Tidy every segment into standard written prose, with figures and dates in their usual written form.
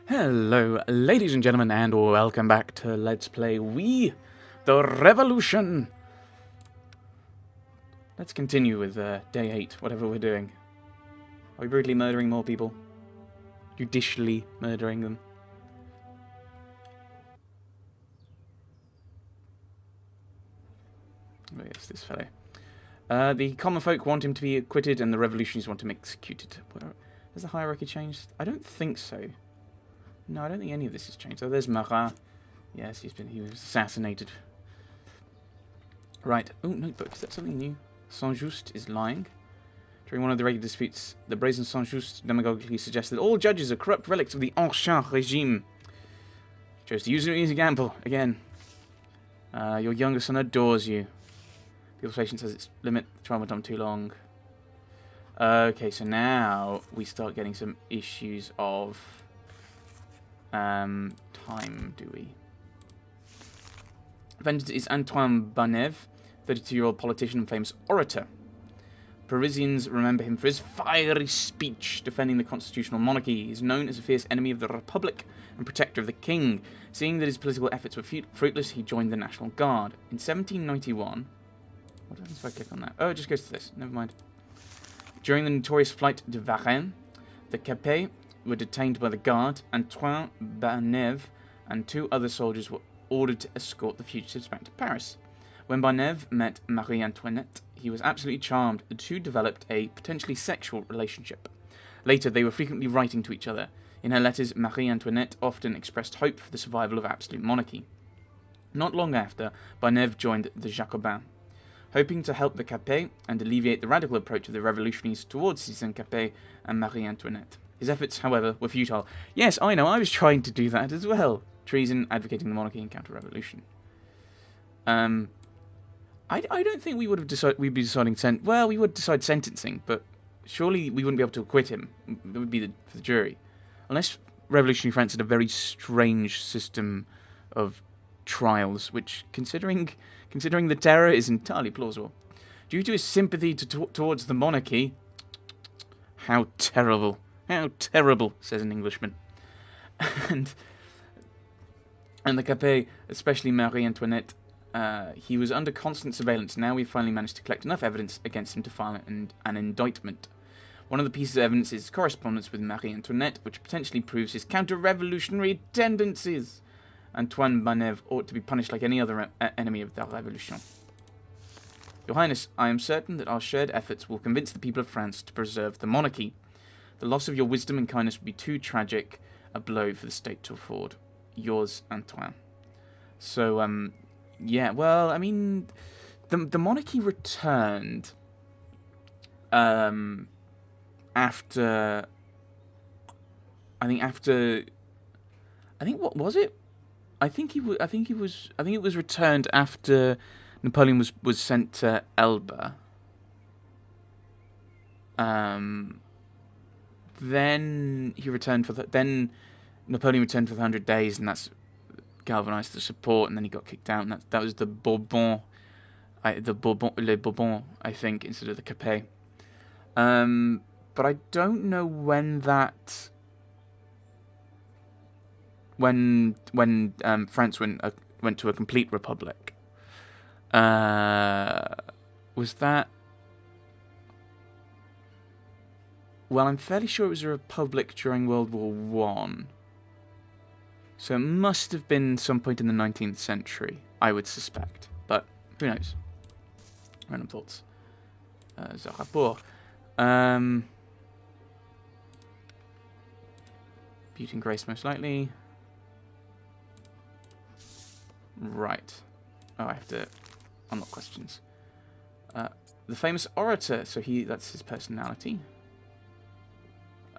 Hello, ladies and gentlemen, and welcome back to Let's Play We, the Revolution. Let's continue with day 8, whatever we're doing. Are we brutally murdering more people? Judicially murdering them? Oh yes, this fellow. The common folk want him to be acquitted, and the revolutionaries want him executed. Has the hierarchy changed? I don't think so. No, I don't think any of this has changed. Oh, there's Marat. Yes, he was assassinated. Right. Oh, notebook. Is that something new? Saint-Just is lying. During one of the regular disputes, the brazen Saint-Just demagogically suggested that all judges are corrupt relics of the Ancien regime. He chose to use it as an example. Again. Your younger son adores you. People's patience has its limit. The trial went on too long. Okay, so now we start getting some issues of time, do we? Defendant is Antoine Banev, 32-year-old politician and famous orator. Parisians remember him for his fiery speech defending the constitutional monarchy. He is known as a fierce enemy of the Republic and protector of the king. Seeing that his political efforts were fruitless, he joined the National Guard. In 1791... What happens if I click on that? Oh, it just goes to this. Never mind. During the notorious flight de Varennes, the Capets were detained by the guard. Antoine Banev and 2 other soldiers were ordered to escort the fugitives back to Paris. When Banev met Marie Antoinette, he was absolutely charmed. The two developed a potentially sexual relationship. Later, they were frequently writing to each other. In her letters, Marie Antoinette often expressed hope for the survival of absolute monarchy. Not long after, Banev joined the Jacobins, hoping to help the Capets and alleviate the radical approach of the revolutionaries towards Citizen Capet and Marie Antoinette. His efforts, however, were futile. Yes, I know, I was trying to do that as well. Treason, advocating the monarchy, and counter-revolution. I don't think we would have we'd be deciding we would decide sentencing, but surely we wouldn't be able to acquit him. It would be for the jury. Unless revolutionary France had a very strange system of trials, which, considering the terror, is entirely plausible. Due to his sympathy towards the monarchy... How terrible. How terrible, says an Englishman. And the Capet, especially Marie Antoinette, he was under constant surveillance. Now we've finally managed to collect enough evidence against him to file an indictment. One of the pieces of evidence is correspondence with Marie Antoinette, which potentially proves his counter-revolutionary tendencies. Antoine Banev ought to be punished like any other enemy of the Revolution. Your Highness, I am certain that our shared efforts will convince the people of France to preserve the monarchy. The loss of your wisdom and kindness would be too tragic a blow for the state to afford. Yours, Antoine. So, yeah, well, I mean, the monarchy returned after, what was it? I think it was returned after Napoleon was sent to Elba. Then he returned then Napoleon returned for the 100 days, and that's galvanized the support, and then he got kicked out, and that was the Bourbon, les Bourbons, I think, instead of the Capet. But I don't know when that... When France went to a complete republic. Was that... Well, I'm fairly sure it was a republic during World War I. So it must have been some point in the 19th century, I would suspect. But who knows? Random thoughts. The rapport. Beauty and grace, most likely. Right. Oh, I have to unlock questions. The famous orator. So that's his personality.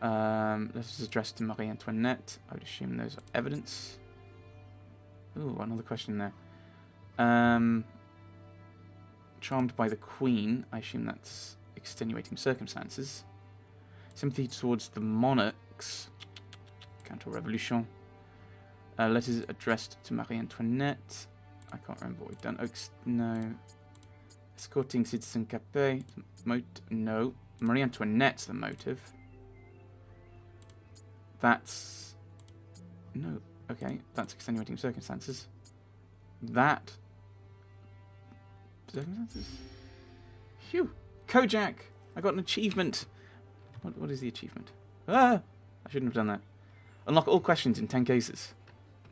Letters addressed to Marie Antoinette. I would assume those are evidence. Ooh, another question there. Charmed by the Queen. I assume that's extenuating circumstances. Sympathy towards the monarchs. Counter-revolution. Letters addressed to Marie Antoinette. I can't remember what we've done. No. Escorting Citizen Capet. No. Marie Antoinette's the motive. That's No. Okay, that's extenuating circumstances. That... circumstances? Phew! Kojak! I got an achievement! What is the achievement? Ah! I shouldn't have done that. Unlock all questions in 10 cases.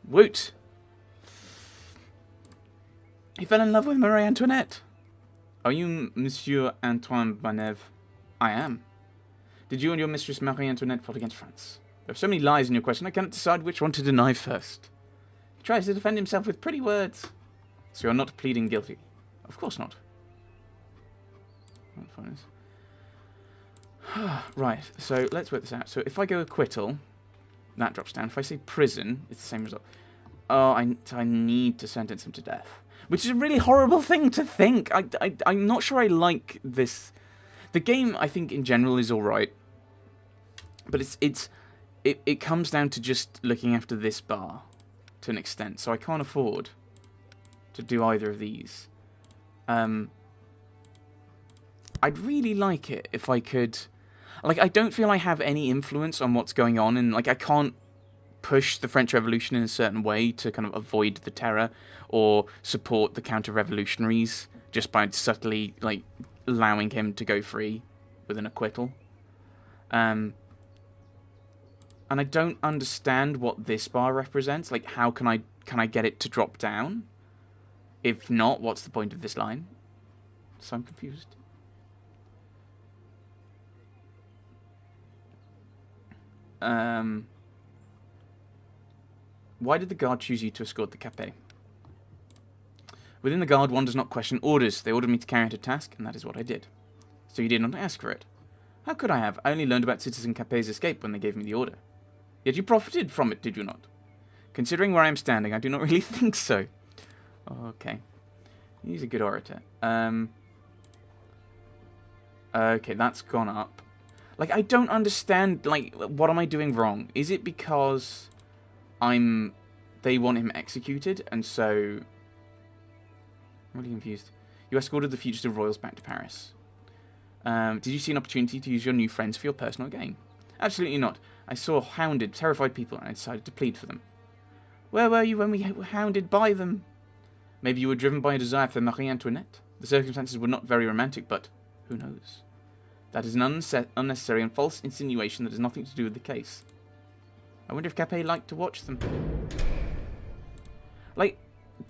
Woot! He fell in love with Marie Antoinette. Are you Monsieur Antoine Banev? I am. Did you and your mistress Marie Antoinette plot against France? There are so many lies in your question, I cannot decide which one to deny first. He tries to defend himself with pretty words. So you're not pleading guilty? Of course not. Right, so let's work this out. So if I go acquittal, that drops down. If I say prison, it's the same result. Oh, I need to sentence him to death. Which is a really horrible thing to think. I'm not sure I like this. The game, I think, in general is alright. But it comes down to just looking after this bar to an extent. So I can't afford to do either of these. I'd really like it if I could... Like, I don't feel I have any influence on what's going on. And, like, I can't push the French Revolution in a certain way to kind of avoid the terror or support the counter-revolutionaries just by subtly, like, allowing him to go free with an acquittal. And I don't understand what this bar represents. Like, how can I get it to drop down? If not, what's the point of this line? So I'm confused. Why did the guard choose you to escort the Capet? Within the guard, one does not question orders. They ordered me to carry out a task, and that is what I did. So you did not ask for it. How could I have? I only learned about Citizen Capet's escape when they gave me the order. Yet you profited from it, did you not? Considering where I am standing, I do not really think so. Okay. He's a good orator. Okay, that's gone up. Like, I don't understand, like, what am I doing wrong? Is it because they want him executed, and so... I'm really confused. You escorted the fugitive royals back to Paris. Did you see an opportunity to use your new friends for your personal gain? Absolutely not. I saw hounded, terrified people, and I decided to plead for them. Where were you when we were hounded by them? Maybe you were driven by a desire for Marie Antoinette. The circumstances were not very romantic, but who knows? That is an unnecessary and false insinuation that has nothing to do with the case. I wonder if Capet liked to watch them. Like,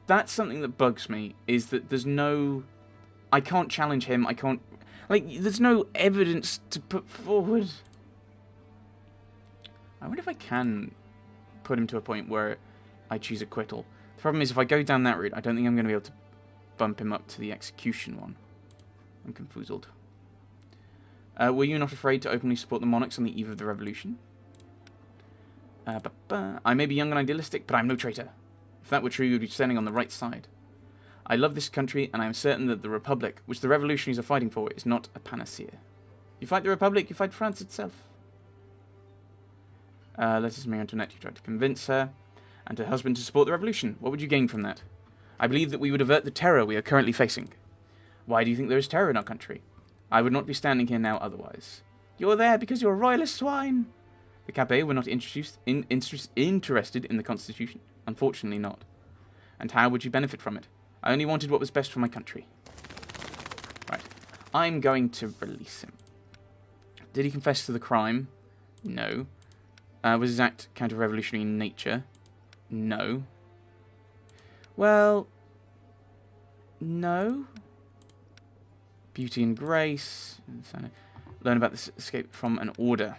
that's something that bugs me, is that there's no... I can't challenge him, I can't... Like, there's no evidence to put forward. I wonder if I can put him to a point where I choose acquittal. The problem is, if I go down that route, I don't think I'm going to be able to bump him up to the execution one. I'm confoozled. Were you not afraid to openly support the monarchs on the eve of the revolution? I may be young and idealistic, but I'm no traitor. If that were true, you would be standing on the right side. I love this country, and I am certain that the Republic, which the revolutionaries are fighting for, is not a panacea. You fight the Republic, you fight France itself. Letters Marie Antoinette, you tried to convince her and her husband to support the revolution. What would you gain from that? I believe that we would avert the terror we are currently facing. Why do you think there is terror in our country? I would not be standing here now otherwise. You're there because you're a royalist swine. The Capet were not interested in the Constitution. Unfortunately not. And how would you benefit from it? I only wanted what was best for my country. Right. I'm going to release him. Did he confess to the crime? No. Was his act counter-revolutionary in nature? No. Well... no. Beauty and grace. Learn about this escape from an order.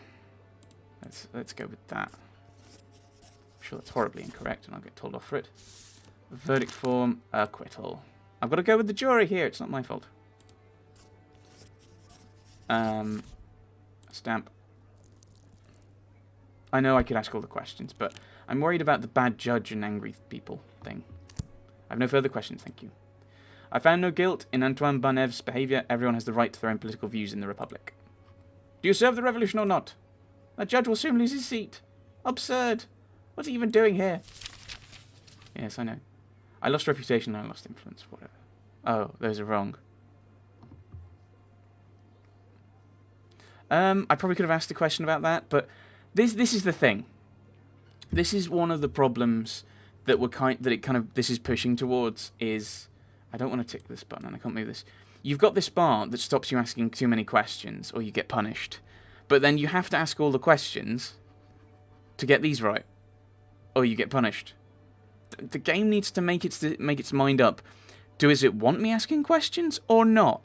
Let's go with that. I'm sure that's horribly incorrect, and I'll get told off for it. Verdict form, acquittal. I've got to go with the jury here. It's not my fault. Stamp. I know I could ask all the questions, but I'm worried about the bad judge and angry people thing. I have no further questions, thank you. I found no guilt in Antoine Banev's behaviour. Everyone has the right to their own political views in the Republic. Do you serve the revolution or not? That judge will soon lose his seat. Absurd. What's he even doing here? Yes, I know. I lost reputation and I lost influence. Whatever. Oh, those are wrong. I probably could have asked a question about that, but this is the thing. this is one of the problems that this is pushing towards. Is I don't want to tick this button and I can't move this. You've got this bar that stops you asking too many questions, or you get punished. But then you have to ask all the questions to get these right, or you get punished. The game needs to make its mind up. Does it want me asking questions or not?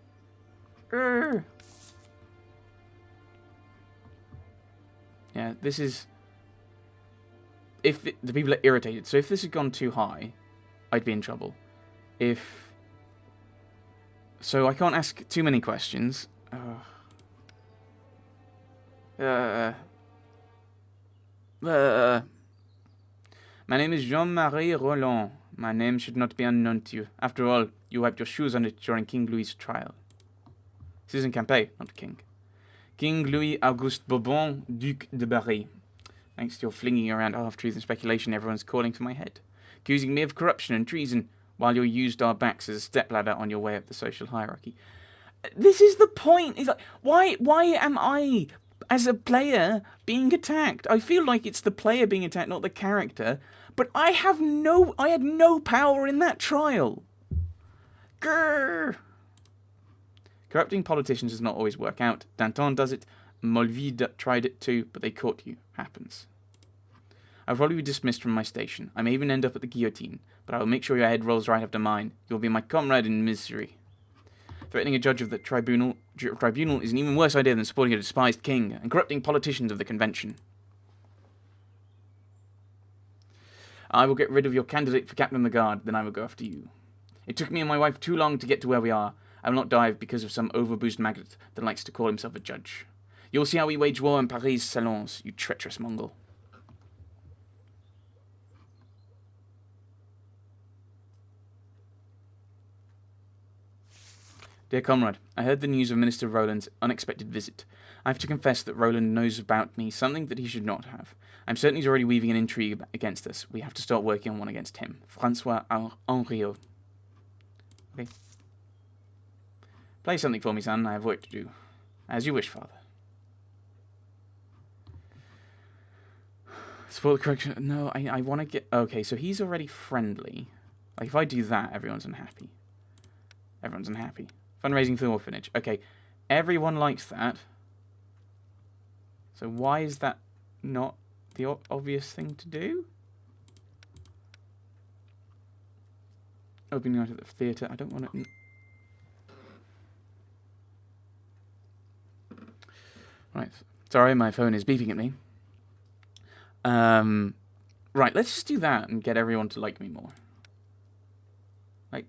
Yeah, this is... the people are irritated. So if this had gone too high, I'd be in trouble. So I can't ask too many questions. My name is Jean-Marie Roland. My name should not be unknown to you. After all, you wiped your shoes on it during King Louis's trial. Citizen Campay, not king. King Louis Auguste Bourbon, Duc de Berry. Thanks to your flinging around half-truth and speculation, everyone's calling for my head. Accusing me of corruption and treason, while you used our backs as a stepladder on your way up the social hierarchy. This is the point. It's like, why am I, as a player, being attacked? I feel like it's the player being attacked, not the character. But I had no power in that trial. Grrr. Corrupting politicians does not always work out. Danton does it. Molvide tried it too, but they caught you. Happens. I'll probably be dismissed from my station. I may even end up at the guillotine, but I will make sure your head rolls right after mine. You'll be my comrade in misery. Threatening a judge of the tribunal is an even worse idea than supporting a despised king and corrupting politicians of the convention. I will get rid of your candidate for captain of the guard, then I will go after you. It took me and my wife too long to get to where we are. I will not die because of some overboozed maggot that likes to call himself a judge. You'll see how we wage war in Paris' salons, you treacherous Mongol. Dear comrade, I heard the news of Minister Roland's unexpected visit. I have to confess that Roland knows about me something that he should not have. I'm certain he's already weaving an intrigue against us. We have to start working on one against him. François Henriot. Okay. Play something for me, son. I have work to do. As you wish, father. Support the correction. No, I want to get... Okay, so he's already friendly. Like, if I do that, everyone's unhappy. Everyone's unhappy. Fundraising for the orphanage. Okay, everyone likes that. So why is that not the obvious thing to do? Opening night at the theatre. I don't want to... Right. Sorry, my phone is beeping at me. Right, let's just do that and get everyone to like me more. Like,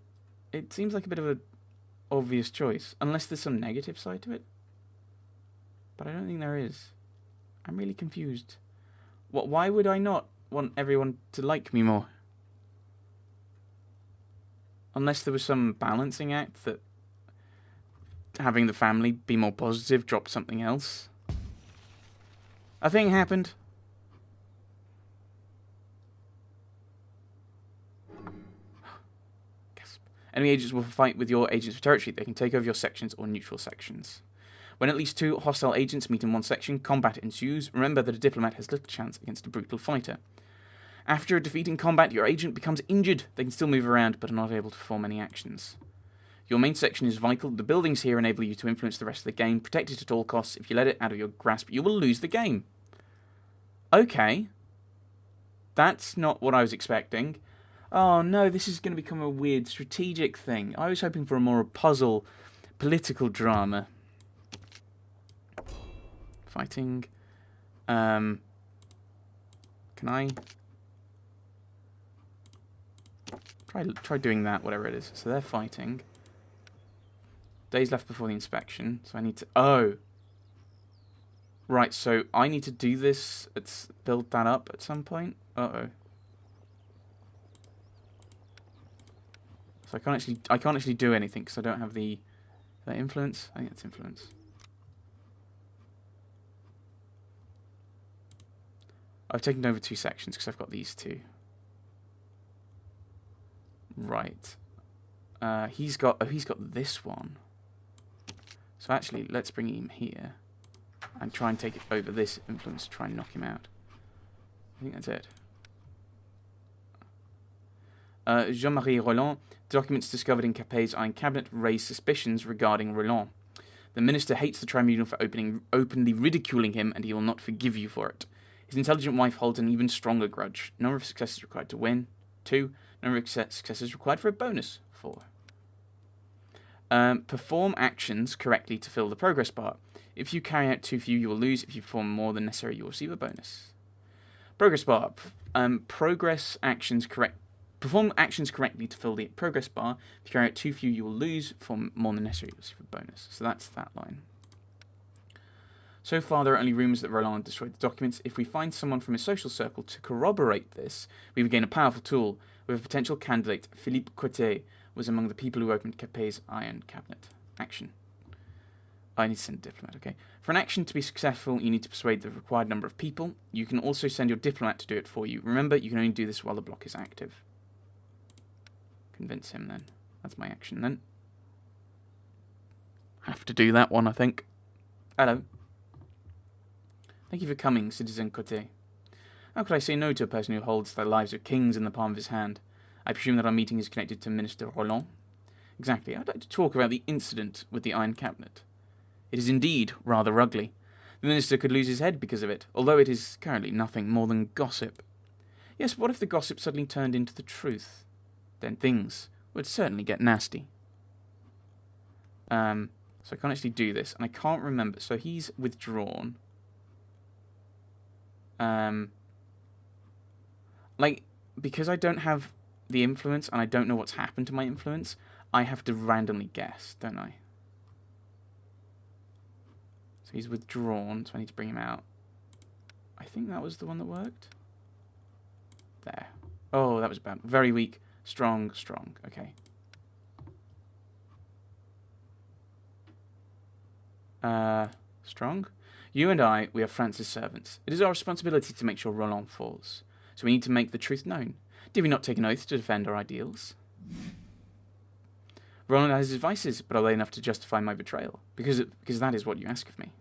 it seems like a bit of an obvious choice. Unless there's some negative side to it. But I don't think there is. I'm really confused. Why would I not want everyone to like me more? Unless there was some balancing act that having the family be more positive dropped something else. A thing happened. Gasp. Enemy agents will fight with your agents for territory. They can take over your sections or neutral sections. When at least 2 hostile agents meet in one section, combat ensues. Remember that a diplomat has little chance against a brutal fighter. After a defeat in combat, your agent becomes injured. They can still move around, but are not able to perform any actions. Your main section is vital. The buildings here enable you to influence the rest of the game. Protect it at all costs. If you let it out of your grasp, you will lose the game. Okay. That's not what I was expecting. Oh no, this is going to become a weird strategic thing. I was hoping for a more puzzle, political drama. Fighting. Can I... Try doing that, whatever it is. So they're fighting. Days left before the inspection, so I need to... Oh! Right, so I need to do this, build that up at some point? Uh-oh. So I can't actually do anything, because I don't have the... Is that influence? I think that's influence. I've taken over 2 sections, because I've got these 2. Right. He's got this one. So actually, let's bring him here and try and take it over this influence to try and knock him out. I think that's it. Jean-Marie Roland, documents discovered in Capet's Iron Cabinet raise suspicions regarding Roland. The minister hates the tribunal for openly ridiculing him, and he will not forgive you for it. His intelligent wife holds an even stronger grudge. Number of successes required to win. 2. Number of successes required for a bonus. 4. Perform actions correctly to fill the progress bar. If you carry out too few, you will lose. If you perform more than necessary, you will receive a bonus. Progress bar. Perform actions correctly to fill the progress bar. If you carry out too few, you will lose. Perform more than necessary, you will receive a bonus. So that's that line. So far, there are only rumours that Roland destroyed the documents. If we find someone from his social circle to corroborate this, we would gain a powerful tool. With a potential candidate, Philippe Cotet was among the people who opened Capet's Iron Cabinet. Action. I need to send a diplomat, okay. For an action to be successful, you need to persuade the required number of people. You can also send your diplomat to do it for you. Remember, you can only do this while the block is active. Convince him, then. That's my action, then. Have to do that one, I think. Hello. Thank you for coming, Citizen Cotet. How could I say no to a person who holds the lives of kings in the palm of his hand? I presume that our meeting is connected to Minister Roland? Exactly. I'd like to talk about the incident with the Iron Cabinet. It is indeed rather ugly. The minister could lose his head because of it, although it is currently nothing more than gossip. Yes, what if the gossip suddenly turned into the truth? Then things would certainly get nasty. So I can't actually do this, and I can't remember. So he's withdrawn. Like, because I don't have the influence, and I don't know what's happened to my influence, I have to randomly guess, don't I? So he's withdrawn, so I need to bring him out. I think that was the one that worked. There. Oh, that was bad. Very weak. Strong, strong. Okay. Strong? You and I, we are France's servants. It is our responsibility to make sure Roland falls. So we need to make the truth known. Did we not take an oath to defend our ideals? Roland has his vices, but are they enough to justify my betrayal? Because that is what you ask of me.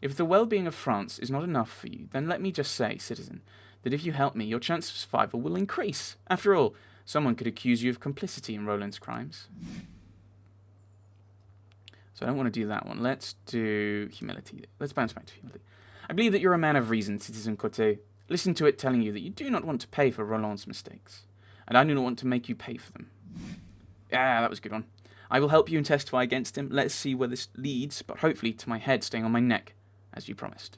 If the well-being of France is not enough for you, then let me just say, citizen, that if you help me, your chance of survival will increase. After all, someone could accuse you of complicity in Roland's crimes. So I don't want to do that one. Let's do humility. Let's bounce back to humility. I believe that you're a man of reason, Citizen Cotet. Listen to it telling you that you do not want to pay for Roland's mistakes. And I do not want to make you pay for them. Yeah, that was a good one. I will help you and testify against him. Let's see where this leads, but hopefully to my head staying on my neck, as you promised.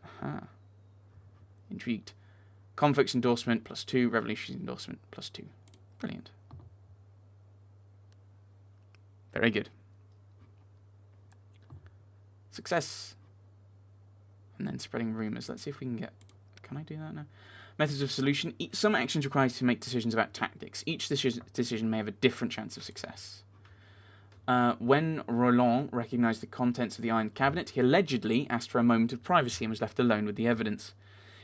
Aha. Intrigued. Conflicts endorsement +2, revolution endorsement +2. Brilliant. Very good. Success. And then spreading rumours. Let's see if we can get... Can I do that now? Methods of solution. Some actions require you to make decisions about tactics. Each decision may have a different chance of success. When Roland recognised the contents of the Iron Cabinet, he allegedly asked for a moment of privacy and was left alone with the evidence.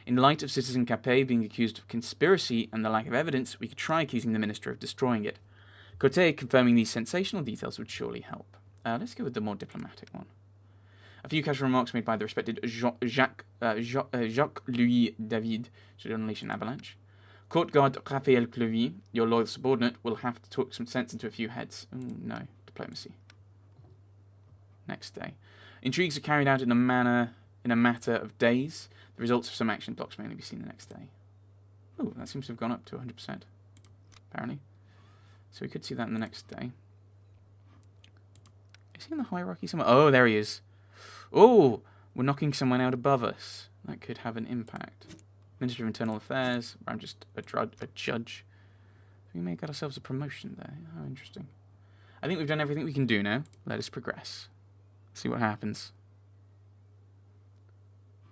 In light of Citizen Capet being accused of conspiracy and the lack of evidence, we could try accusing the minister of destroying it. Cotet confirming these sensational details would surely help. Let's go with the more diplomatic one. A few casual remarks made by the respected Jacques-Louis David should unleash an avalanche. Court guard Raphael Clevis, your loyal subordinate, will have to talk some sense into a few heads. Oh, no. Diplomacy. Next day. Intrigues are carried out in a matter of days. The results of some action blocks may only be seen the next day. Oh, that seems to have gone up to 100%, apparently. So we could see that in the next day. Is he in the hierarchy somewhere? Oh, there he is. Oh, we're knocking someone out above us. That could have an impact. Ministry of Internal Affairs, where I'm just a judge. We may get ourselves a promotion there. How interesting. I think we've done everything we can do now. Let us progress. See what happens.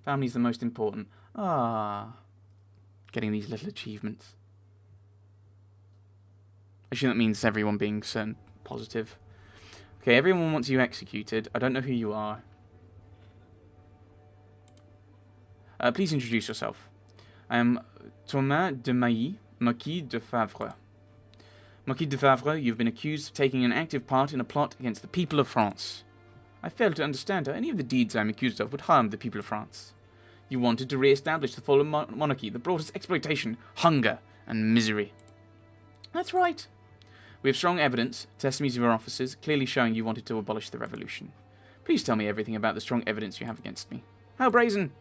Family's the most important. Getting these little achievements. I assume that means everyone being certain positive. Okay, everyone wants you executed. I don't know who you are. Please introduce yourself. I am Thomas de Mailly, Marquis de Favre. Marquis de Favre, you've been accused of taking an active part in a plot against the people of France. I fail to understand how any of the deeds I am accused of would harm the people of France. You wanted to re-establish the fallen monarchy that brought us exploitation, hunger, and misery. That's right. We have strong evidence, testimonies of your officers, clearly showing you wanted to abolish the revolution. Please tell me everything about the strong evidence you have against me. How brazen!